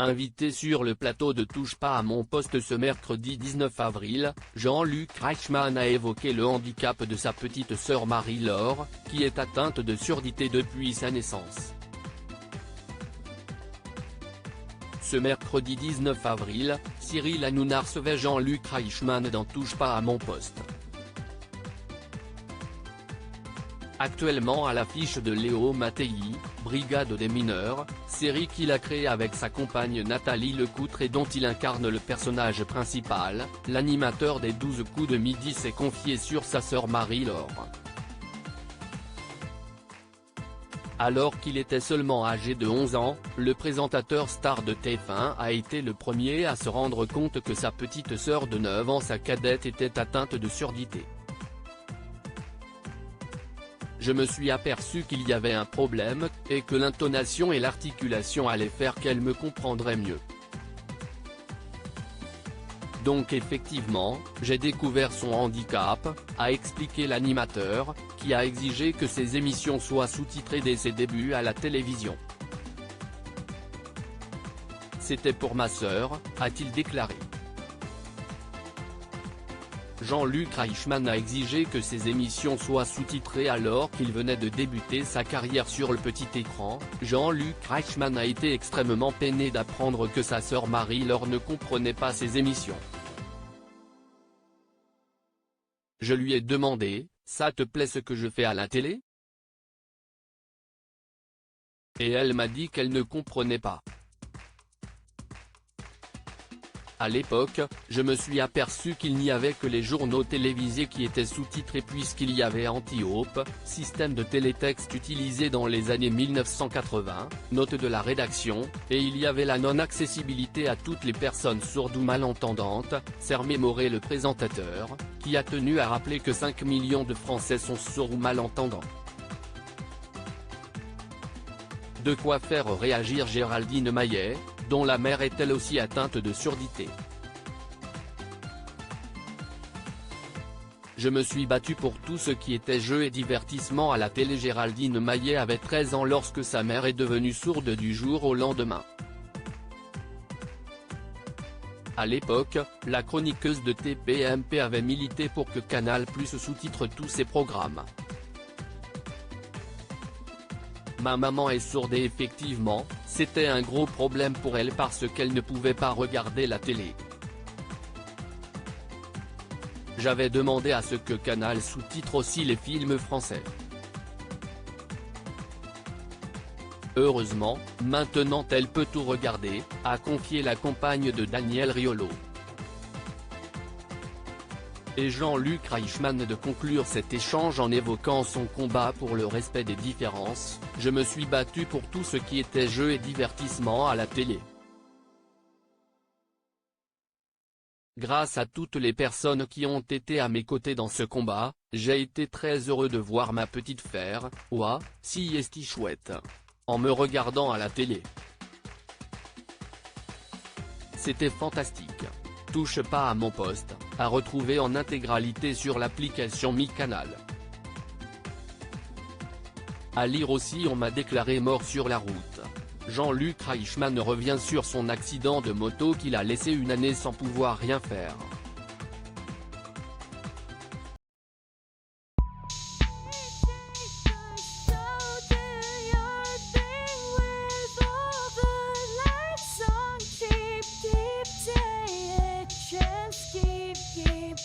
Invité sur le plateau de Touche pas à mon poste ce mercredi 19 avril, Jean-Luc Reichmann a évoqué le handicap de sa petite sœur Marie-Laure, qui est atteinte de surdité depuis sa naissance. Ce mercredi 19 avril, Cyril Hanouna recevait Jean-Luc Reichmann dans Touche pas à mon poste. Actuellement à l'affiche de Léo Mattei, Brigade des mineurs, série qu'il a créée avec sa compagne Nathalie Lecoutre et dont il incarne le personnage principal, l'animateur des 12 coups de midi s'est confié sur sa sœur Marie-Laure. Alors qu'il était seulement âgé de 11 ans, le présentateur star de TF1 a été le premier à se rendre compte que sa petite sœur de 9 ans, sa cadette, était atteinte de surdité. Je me suis aperçu qu'il y avait un problème, et que l'intonation et l'articulation allaient faire qu'elle me comprendrait mieux. Donc effectivement, j'ai découvert son handicap, a expliqué l'animateur, qui a exigé que ses émissions soient sous-titrées dès ses débuts à la télévision. C'était pour ma sœur, a-t-il déclaré. Jean-Luc Reichmann a exigé que ses émissions soient sous-titrées alors qu'il venait de débuter sa carrière sur le petit écran. Jean-Luc Reichmann a été extrêmement peiné d'apprendre que sa sœur Marie-Laure ne comprenait pas ses émissions. Je lui ai demandé, « Ça te plaît ce que je fais à la télé ?» Et elle m'a dit qu'elle ne comprenait pas. À l'époque, je me suis aperçu qu'il n'y avait que les journaux télévisés qui étaient sous-titrés puisqu'il y avait Anti-Hope, système de télétexte utilisé dans les années 1980, note de la rédaction, et il y avait la non-accessibilité à toutes les personnes sourdes ou malentendantes, s'est remémoré le présentateur, qui a tenu à rappeler que 5 millions de Français sont sourds ou malentendants. De quoi faire réagir Géraldine Maillet, dont la mère est elle aussi atteinte de surdité. Je me suis battu pour tout ce qui était jeu et divertissement à la télé. Géraldine Maillet avait 13 ans lorsque sa mère est devenue sourde du jour au lendemain. À l'époque, la chroniqueuse de TPMP avait milité pour que Canal+ sous-titre tous ses programmes. Ma maman est sourde et effectivement, c'était un gros problème pour elle parce qu'elle ne pouvait pas regarder la télé. J'avais demandé à ce que Canal sous-titre aussi les films français. Heureusement, maintenant elle peut tout regarder, a confié la compagne de Daniel Riolo. Et Jean-Luc Reichmann de conclure cet échange en évoquant son combat pour le respect des différences. Je me suis battu pour tout ce qui était jeu et divertissement à la télé. Grâce à toutes les personnes qui ont été à mes côtés dans ce combat, j'ai été très heureux de voir ma petite faire « Ouah, si est-ce chouette !» en me regardant à la télé. C'était fantastique. Touche pas à mon poste, à retrouver en intégralité sur l'application MyCanal. À lire aussi. On m'a déclaré mort sur la route. Jean-Luc Reichmann revient sur son accident de moto qu'il a laissé une année sans pouvoir rien faire. Keep